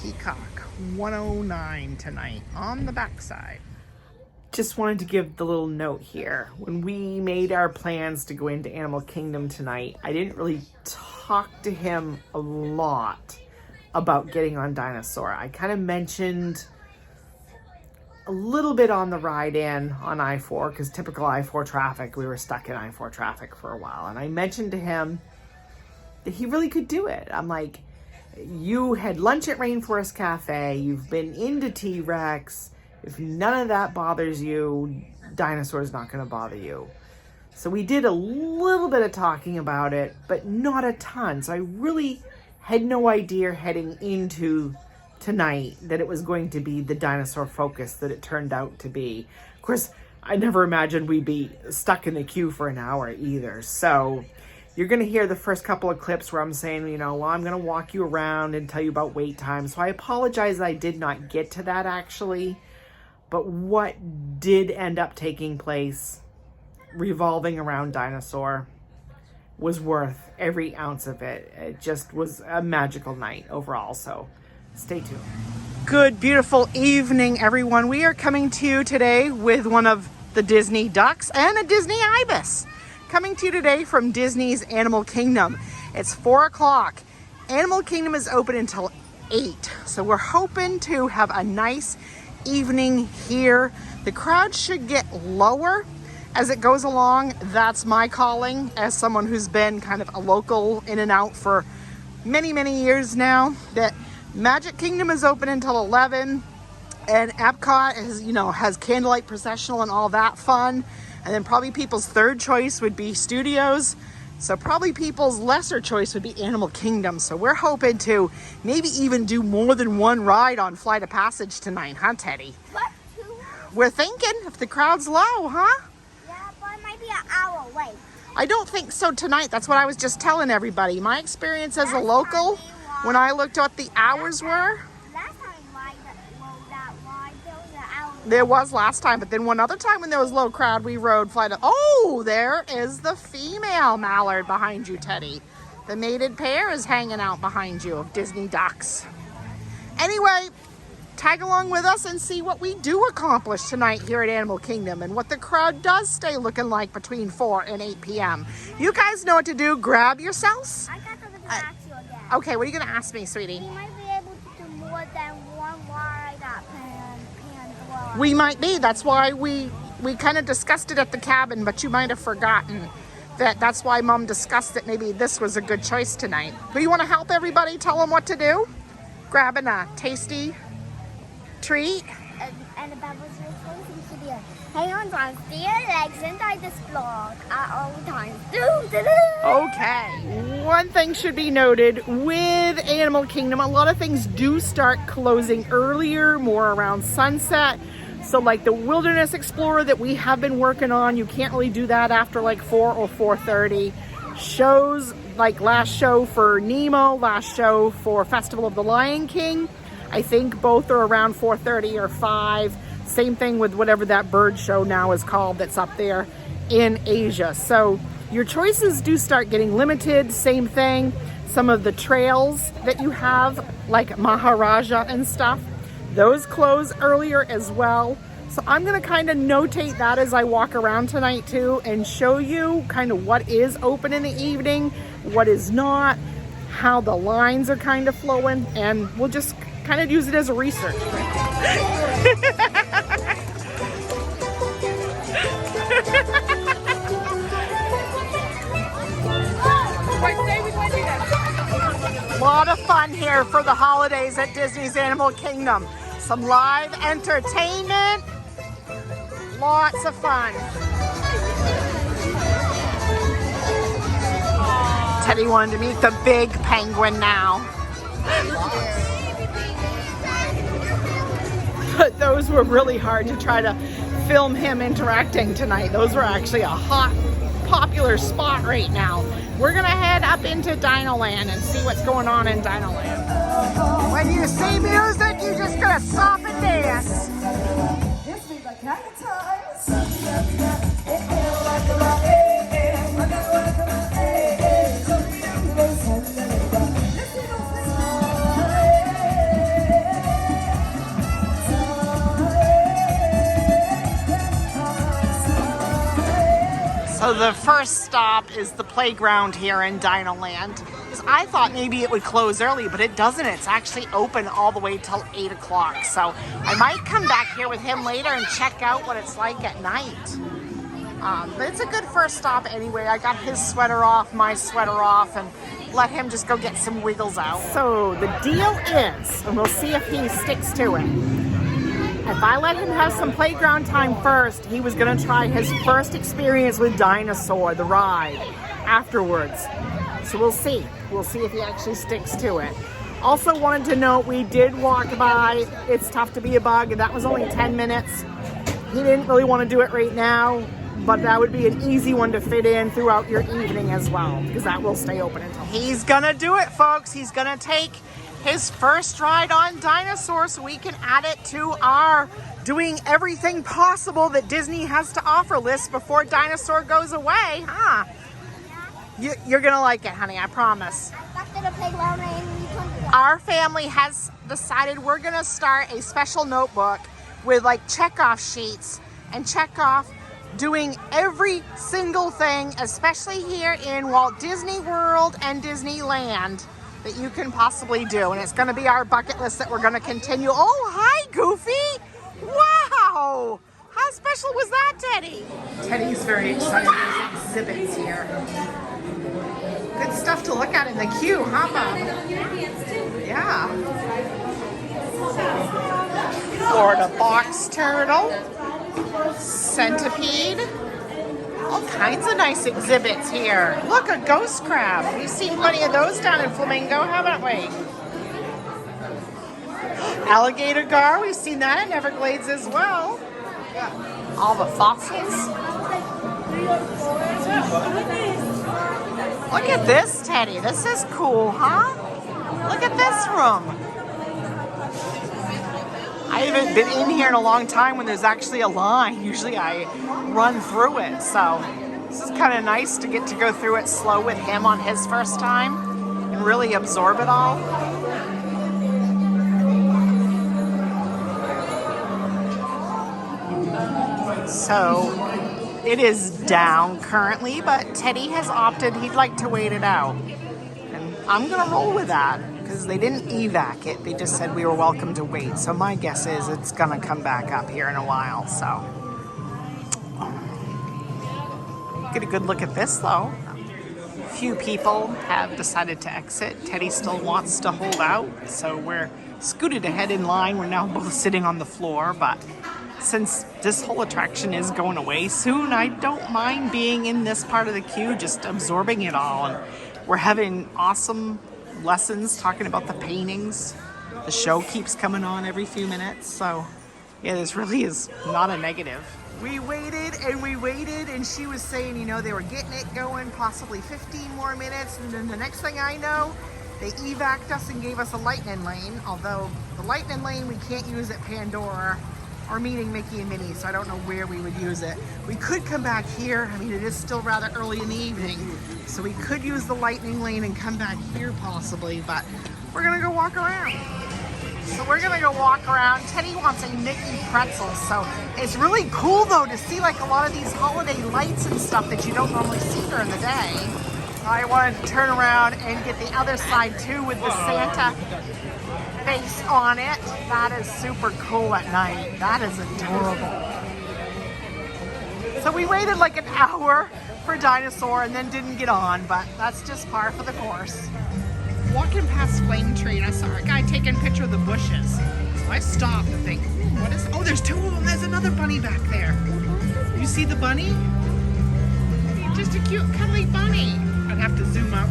Peacock 109 tonight on the backside. Just wanted to give the little note here. When we made our plans to go into Animal Kingdom tonight, I didn't really talk to him a lot about getting on Dinosaur. I kind of mentioned a little bit on the ride in on I-4, because typical I-4 traffic, we were stuck in I-4 traffic for a while. And I mentioned to him that he really could do it. I'm like, you had lunch at Rainforest Cafe, you've been into T-Rex. If none of that bothers you, Dinosaur's not going to bother you. So we did a little bit of talking about it, but not a ton. So I really had no idea heading into tonight that it was going to be the dinosaur focus that it turned out to be. Of course, I never imagined we'd be stuck in the queue for an hour either. So you're going to hear the first couple of clips where I'm saying, you know, well, I'm going to walk you around and tell you about wait time. So I apologize I did not get to that actually. But what did end up taking place revolving around Dinosaur was worth every ounce of it. It just was a magical night overall. So stay tuned. Good, beautiful evening, everyone. We are coming to you today with one of the Disney ducks and a Disney ibis. Coming to you today from Disney's Animal Kingdom. It's 4 o'clock. Animal Kingdom is open until 8. So we're hoping to have a nice evening here. The crowd should get lower as it goes along. That's my calling as someone who's been kind of a local in and out for many, many years now. That Magic Kingdom is open until 11, and Epcot is, you know, has candlelight processional and all that fun. And then probably people's third choice would be Studios. So probably people's lesser choice would be Animal Kingdom. So we're hoping to maybe even do more than one ride on Flight of Passage tonight, huh, Teddy? What? We're thinking if the crowd's low, huh? Yeah, but it might be an hour wait. I don't think so tonight. That's what I was just telling everybody. My experience as a local, when I looked at what the hours were. Last time we rode that ride, there was an hour. There was last time, but then one other time when there was low crowd, we rode Flight of... Oh, there is the female mallard behind you, Teddy. The mated pair is hanging out behind you of Disney ducks. Anyway, tag along with us and see what we do accomplish tonight here at Animal Kingdom and what the crowd does stay looking like between 4 and 8 p.m. You guys know what to do. Grab yourselves. I got something to ask you again. Okay, what are you going to ask me, sweetie? We might be able to do more than one ride at Pandora. We might be. That's why we kind of discussed it at the cabin, but you might have forgotten that's why Mom discussed it. Maybe this was a good choice tonight. But you want to help everybody tell them what to do? Grabbing a tasty treat. And the bubbles will close to be hang on to your legs inside this vlog at all times. Okay. One thing should be noted with Animal Kingdom, a lot of things do start closing earlier, more around sunset. So like the Wilderness Explorer that we have been working on, you can't really do that after like 4 or 4:30. Shows like last show for Nemo, last show for Festival of the Lion King. I think both are around 4:30 or 5. Same thing with whatever that bird show now is called that's up there in Asia. So your choices do start getting limited. Same thing. Some of the trails that you have, like Maharaja and stuff, those close earlier as well. So I'm going to kind of notate that as I walk around tonight too and show you kind of what is open in the evening, what is not, how the lines are kind of flowing, and we'll just kind of use it as a research. A lot of fun here for the holidays at Disney's Animal Kingdom. Some live entertainment, lots of fun. Teddy wanted to meet the big penguin now. But those were really hard to try to film him interacting tonight. Those were actually a hot, popular spot right now. We're gonna head up into Dinoland and see what's going on in Dinoland. When you see music, you just gotta stop and dance. This be the kind of times. So the first stop is the playground here in Dinoland. Because I thought maybe it would close early, but it doesn't. It's actually open all the way till 8 o'clock. So I might come back here with him later and check out what it's like at night. But it's a good first stop anyway. I got his sweater off, my sweater off, and let him just go get some wiggles out. So the deal is, and we'll see if he sticks to it, if I let him have some playground time first, he was gonna try his first experience with Dinosaur, the ride, afterwards. So we'll see. We'll see if he actually sticks to it. Also wanted to note, we did walk by It's Tough to Be a Bug, and that was only 10 minutes. He didn't really want to do it right now, but that would be an easy one to fit in throughout your evening as well, because that will stay open until. He's gonna do it, folks. He's gonna take his first ride on Dinosaur so we can add it to our doing everything possible that Disney has to offer list before Dinosaur goes away, huh? You're gonna like it, honey, I promise. Our family has decided we're gonna start a special notebook with like check-off sheets and check off doing every single thing, especially here in Walt Disney World and Disneyland, that you can possibly do. And it's gonna be our bucket list that we're gonna continue. Oh, hi, Goofy. Wow. How special was that, Teddy? Teddy's very excited. There's exhibits here. Good stuff to look at in the queue, huh, Bob? Yeah. Florida box turtle, centipede, all kinds of nice exhibits here. Look, a ghost crab. We've seen plenty of those down in Flamingo, haven't we? Alligator gar, we've seen that in Everglades as well. All the fossils. Look at this, Teddy. This is cool, huh? Look at this room. I haven't been in here in a long time when there's actually a line. Usually I run through it. So this is kind of nice to get to go through it slow with him on his first time and really absorb it all. So it is down currently, but Teddy has opted he'd like to wait it out. And I'm gonna roll with that because they didn't evac it. They just said we were welcome to wait. So my guess is it's gonna come back up here in a while, so. Get a good look at this though. A few people have decided to exit. Teddy still wants to hold out, so we're scooted ahead in line. We're now both sitting on the floor, but since this whole attraction is going away soon, I don't mind being in this part of the queue, just absorbing it all. And we're having awesome lessons talking about the paintings. The show keeps coming on every few minutes, so yeah, this really is not a negative. We waited and she was saying, you know, they were getting it going, possibly 15 more minutes, and then the next thing I know, they evac'd us and gave us a lightning lane, although the lightning lane we can't use at Pandora or meeting Mickey and Minnie, so I don't know where we would use it. We could come back here. I mean, it is still rather early in the evening, so we could use the lightning lane and come back here possibly, but we're gonna go walk around. So we're gonna go walk around. Teddy wants a Mickey pretzel, so it's really cool though to see like a lot of these holiday lights and stuff that you don't normally see during the day. I wanted to turn around and get the other side too with the Santa face on it. That is super cool at night. That is adorable. So we waited like an hour for Dinosaur and then didn't get on, but that's just par for the course. Walking past Flame Tree and I saw a guy taking a picture of the bushes. So I stopped and think, what is, oh, there's two of them. There's another bunny back there. You see the bunny? Just a cute cuddly bunny. I'd have to zoom out.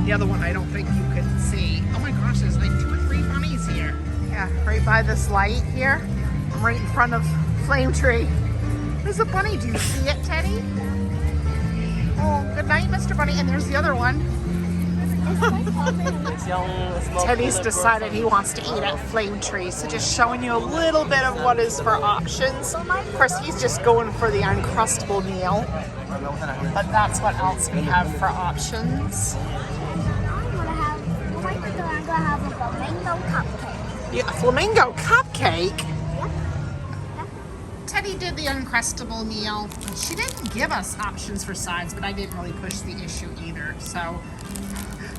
The other one I don't think you could see. Oh my gosh, there's like 2 or 3 bunnies here. Yeah, right by this light here. I'm right in front of Flame Tree. There's a bunny. Do you see it, Teddy? Oh, good night, Mr. Bunny. And there's the other one. Teddy's decided he wants to eat at Flame Tree, so just showing you a little bit of what is for options. Of course, he's just going for the Uncrustable meal, but that's what else we have for options. I'm gonna have a flamingo cupcake. Yeah, a flamingo cupcake? Yeah. Teddy, Teddy did the Uncrustable meal. She didn't give us options for sides, but I didn't really push the issue either. So,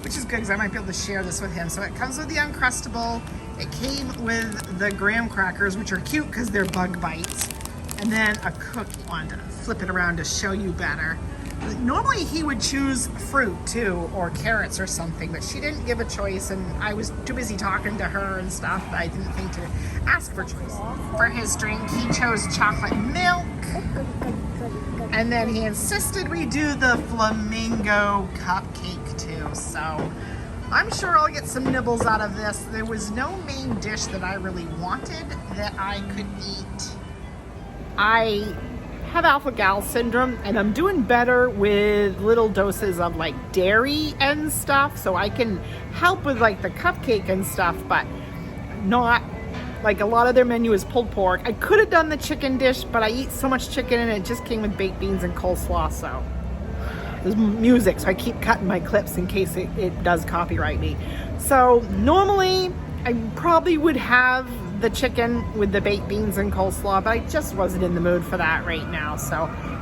which is good because I might be able to share this with him. So it comes with the Uncrustable. It came with the graham crackers, which are cute because they're bug bites. And then a cookie. I wanted to flip it around to show you better. Normally he would choose fruit too, or carrots or something, but she didn't give a choice, and I was too busy talking to her and stuff that I didn't think to ask for choice. For his drink, he chose chocolate milk, and then he insisted we do the flamingo cupcake too, so I'm sure I'll get some nibbles out of this. There was no main dish that I really wanted that I could eat. I have alpha-gal syndrome, and I'm doing better with little doses of like dairy and stuff, so I can help with like the cupcake and stuff, but not like a lot of their menu is pulled pork. I could have done the chicken dish, but I eat so much chicken and it just came with baked beans and coleslaw, so there's music, so I keep cutting my clips in case it does copyright me. So normally I probably would have the chicken with the baked beans and coleslaw, but I just wasn't in the mood for that right now. So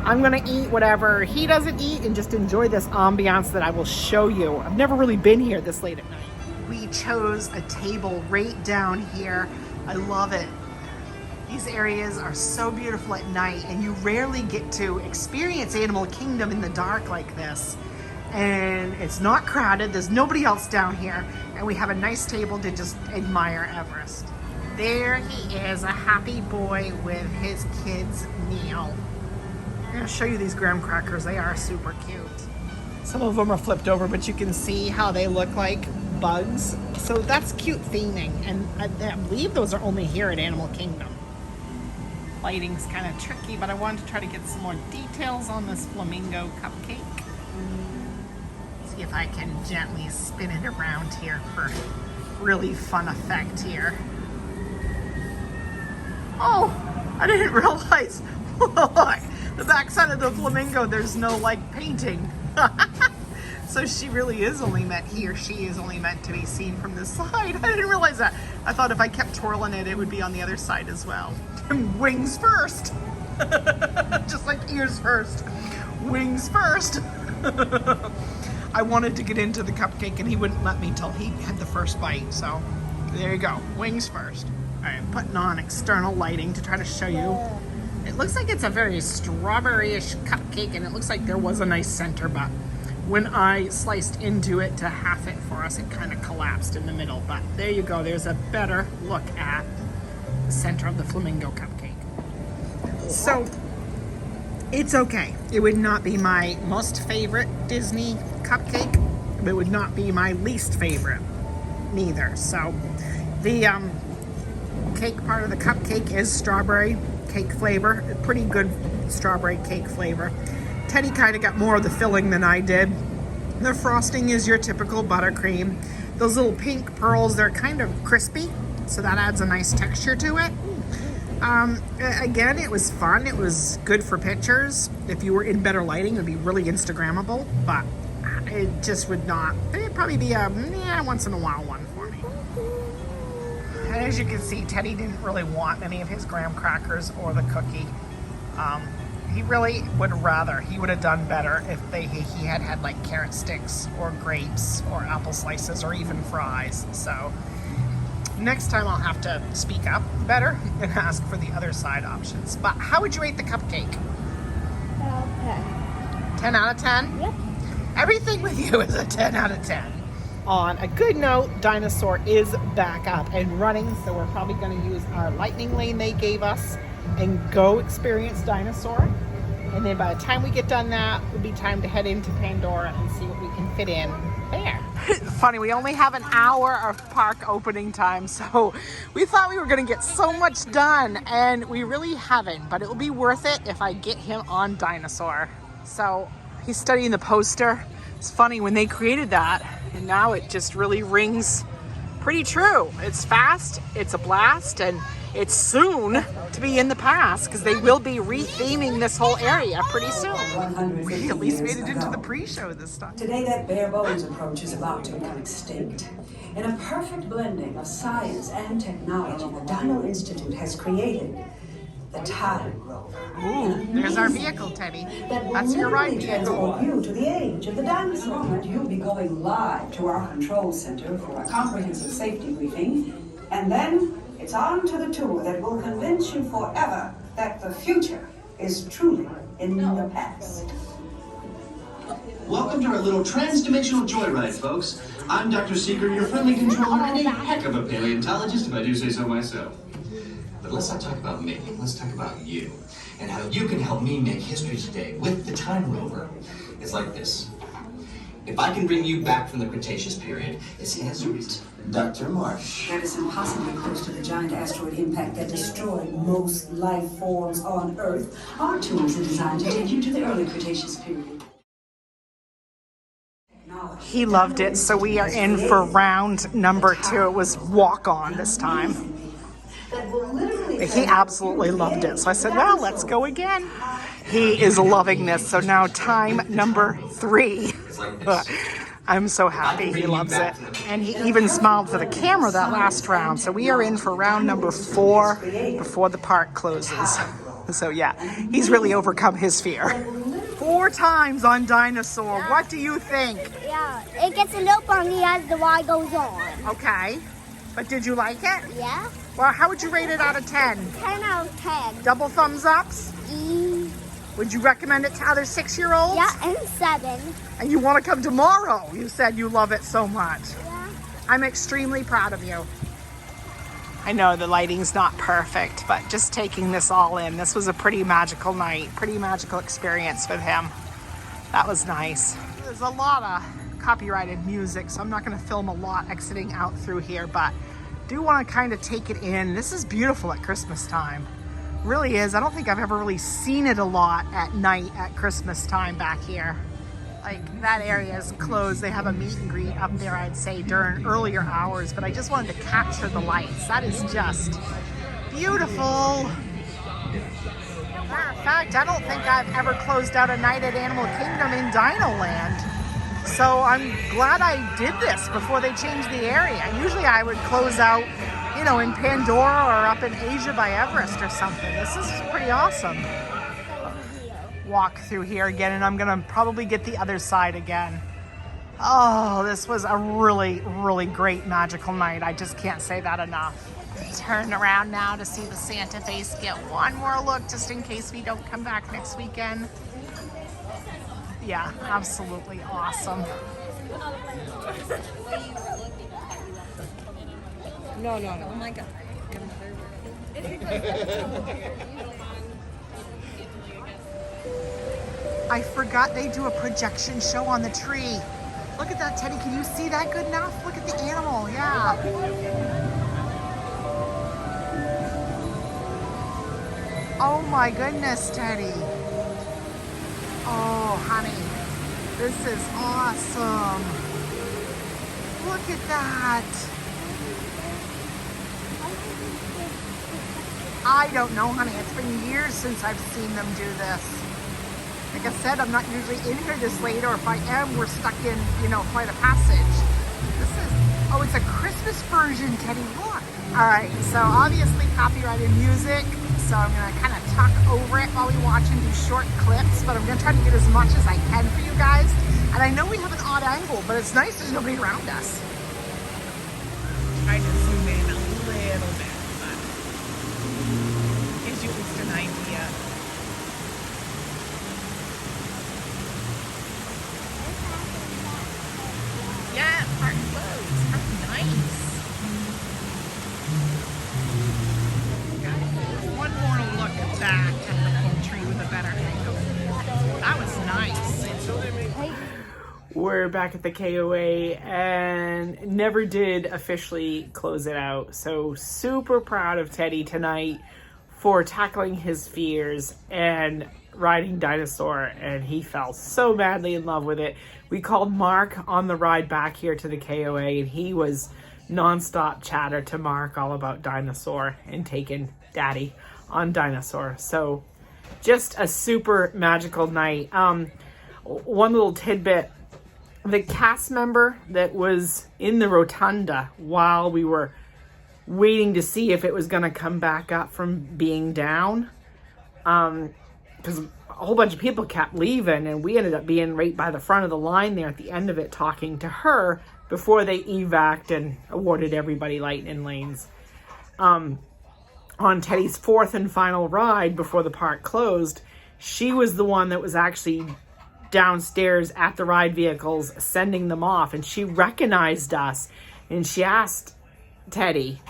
I'm gonna eat whatever he doesn't eat and just enjoy this ambiance that I will show you. I've never really been here this late at night. We chose a table right down here. I love it. These areas are so beautiful at night, and you rarely get to experience Animal Kingdom in the dark like this. And it's not crowded, there's nobody else down here, and we have a nice table to just admire Everest. There he is, a happy boy with his kids' meal. I'm gonna show you these graham crackers. They are super cute. Some of them are flipped over, but you can see how they look like bugs. So that's cute theming, and I believe those are only here at Animal Kingdom. Lighting's kind of tricky, but I wanted to try to get some more details on this flamingo cupcake. See if I can gently spin it around here for really fun effect here. Oh, I didn't realize, look, the backside of the flamingo, there's no like painting. So she really is only meant, he or she is only meant to be seen from this side. I didn't realize that. I thought if I kept twirling it, it would be on the other side as well. Wings first. Just like ears first. Wings first. I wanted to get into the cupcake and he wouldn't let me till he had the first bite. So there you go, wings first. All right, I'm putting on external lighting to try to show you. It looks like it's a very strawberry-ish cupcake, and it looks like there was a nice center, but when I sliced into it to half it for us, it kind of collapsed in the middle. But there you go, there's a better look at the center of the flamingo cupcake. So it's okay. It would not be my most favorite Disney cupcake, but it would not be my least favorite neither. So the cake part of the cupcake is strawberry cake flavor, a pretty good strawberry cake flavor. Teddy kind of got more of the filling than I did. The frosting is your typical buttercream. Those little pink pearls, they're kind of crispy, so that adds a nice texture to it. Again, it was fun. It was good for pictures. If you were in better lighting, it would be really Instagrammable, but it just would not. It'd probably be a once in a while one for me. And as you can see, Teddy didn't really want any of his graham crackers or the cookie. He really would rather, he would have done better if he had had like carrot sticks or grapes or apple slices or even fries. So next time I'll have to speak up better and ask for the other side options. But how would you rate the cupcake? 10 out of 10? Yep. Everything with you is a 10 out of 10. On a good note, Dinosaur is back up and running, so we're probably going to use our lightning lane they gave us and go experience Dinosaur. And then by the time we get done that, it'll be time to head into Pandora and see what we can fit in there. Funny, we only have an hour of park opening time, so we thought we were going to get so much done, and we really haven't, but it will be worth it if I get him on Dinosaur. So he's studying the poster. It's funny, when they created that, and now it just really rings pretty true. It's fast, it's a blast, and it's soon to be in the past because they will be re-theming this whole area pretty soon. We at least made it into the pre-show this time. Today, that bare bones approach is about to become extinct. In a perfect blending of science and technology, the Dino Institute has created the Time Rover. Ooh, there's our vehicle, Teddy. That will That's your ride literally vehicle. transport you to the age of the dinosaur. And you'll be going live to our control center for a comprehensive safety briefing. And then it's on to the tour that will convince you forever that the future is truly in the past. Welcome to our little trans-dimensional joyride, folks. I'm Dr. Seeker, your friendly controller, and a heck of a paleontologist, if I do say so myself. But let's not talk about me. Let's talk about you, and how you can help me make history today with the Time Rover. It's like this. If I can bring you back from the Cretaceous period, it's as Dr. Marsh. That is impossibly close to the giant asteroid impact that destroyed most life forms on Earth. Our tools are designed to take you to the early Cretaceous period. He loved it, so we are in for round number 2. It was walk-on this time. He absolutely loved it. So I said, well, let's go again. He is loving this. So now time number 3. I'm so happy he loves it. And he even smiled for the camera that last round. So we are in for round number 4 before the park closes. So yeah, he's really overcome his fear. 4 times on Dinosaur. What do you think? Yeah, it gets a little funny as the ride goes on. Okay. But did you like it? Yeah? Well, how would you rate it out of 10? 10 out of 10. Double thumbs ups? Would you recommend it to other 6-year-olds? Yeah, and 7. And you want to come tomorrow? You said you love it so much. Yeah. I'm extremely proud of you. I know the lighting's not perfect, but just taking this all in, this was a pretty magical night, pretty magical experience with him. That was nice. There's a lot of copyrighted music, so I'm not going to film a lot exiting out through here, but do want to kind of take it in. This is beautiful at Christmas time. Really is. I don't think I've ever really seen it a lot at night at Christmas time back here. Like, that area is closed. They have a meet and greet up there, I'd say, during earlier hours, but I just wanted to capture the lights. That is just beautiful. Matter of fact, I don't think I've ever closed out a night at Animal Kingdom in Dino Land. So I'm glad I did this before they changed the area. Usually I would close out, you know, in Pandora or up in Asia by Everest or something. This is pretty awesome. Walk through here again, and I'm gonna probably get the other side again. Oh, this was a really, really great magical night. I just can't say that enough. Turn around now to see the Santa face. Get one more look just in case we don't come back next weekend. Yeah, absolutely awesome. No. Oh my God. I forgot they do a projection show on the tree. Look at that, Teddy. Can you see that good enough? Look at the animal. Yeah. Oh my goodness, Teddy. Oh, honey. This is awesome. Look at that. I don't know, honey. It's been years since I've seen them do this. Like I said, I'm not usually in here this late, or if I am, we're stuck in, you know, Flight of Passage. This is, oh, it's a Christmas version, Teddy. Look. All right, so obviously copyrighted music, so I'm gonna kind of talk over it while we watch and do short clips, but I'm gonna try to get as much as I can for you guys. And I know we have an odd angle, but it's nice there's nobody around us. Try to zoom in a little bit, but gives you just an idea. Yeah, park closed. How nice. One more look back at the poultry with a better angle. That was nice. We're back at the KOA and never did officially close it out. So super proud of Teddy tonight for tackling his fears and riding Dinosaur, and he fell so madly in love with it. We called Mark on the ride back here to the KOA, and he was nonstop chatter to Mark all about Dinosaur and taking Daddy on Dinosaur. So just a super magical night. One little tidbit, the cast member that was in the rotunda while we were waiting to see if it was going to come back up from being down, because a whole bunch of people kept leaving, and we ended up being right by the front of the line there at the end of it, talking to her before they evac'd and awarded everybody lightning lanes. On Teddy's fourth and final ride before the park closed, she was the one that was actually downstairs at the ride vehicles sending them off, and she recognized us, and she asked Teddy,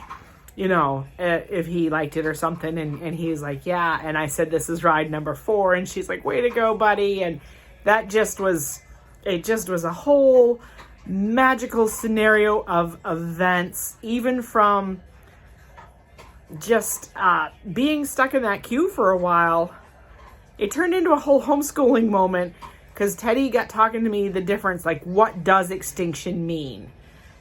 you know, if he liked it or something, and he's like, yeah, and I said, this is ride number 4, and she's like, way to go, buddy. And that just was a whole magical scenario of events, even from just being stuck in that queue for a while. It turned into a whole homeschooling moment, because Teddy got talking to me the difference, like, what does extinction mean?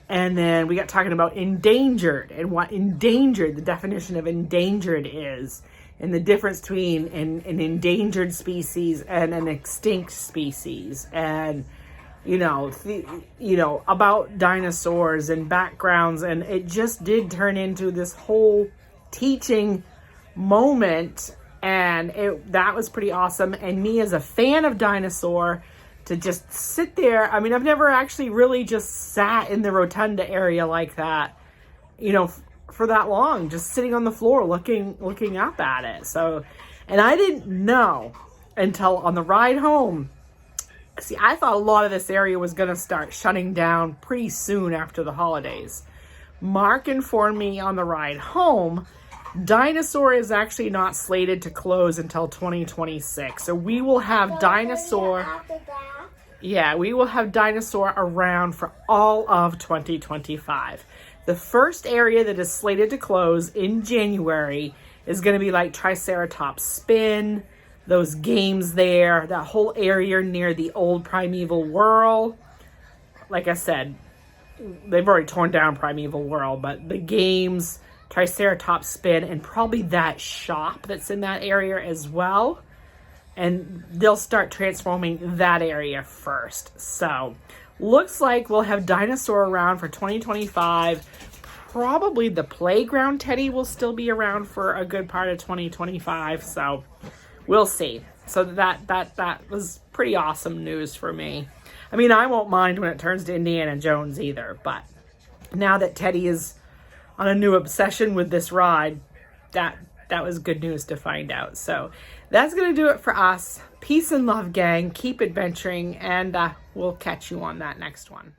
And then we got talking about endangered, and what endangered, the definition of endangered is, and the difference between an endangered species and an extinct species, and about dinosaurs and backgrounds. And it just did turn into this whole teaching moment, and that was pretty awesome. And me, as a fan of Dinosaur, to just sit there. I mean, I've never actually really just sat in the rotunda area like that, for that long, just sitting on the floor looking up at it. So, and I didn't know until on the ride home. See, I thought a lot of this area was going to start shutting down pretty soon after the holidays. Mark informed me on the ride home, Dinosaur is actually not slated to close until 2026. So we will have Dinosaur. Yeah, we will have Dinosaur around for all of 2025. The first area that is slated to close in January is going to be like Triceratops Spin, those games there, that whole area near the old Primeval Whirl. Like I said, they've already torn down Primeval Whirl, but the games, Triceratops Spin, and probably that shop that's in that area as well. And they'll start transforming that area first. So, looks like we'll have Dinosaur around for 2025. Probably the playground Teddy will still be around for a good part of 2025. So, we'll see. So that was pretty awesome news for me. I mean, I won't mind when it turns to Indiana Jones either. But now that Teddy is on a new obsession with this ride, that was good news to find out. So that's going to do it for us. Peace and love, gang. Keep adventuring, and we'll catch you on that next one.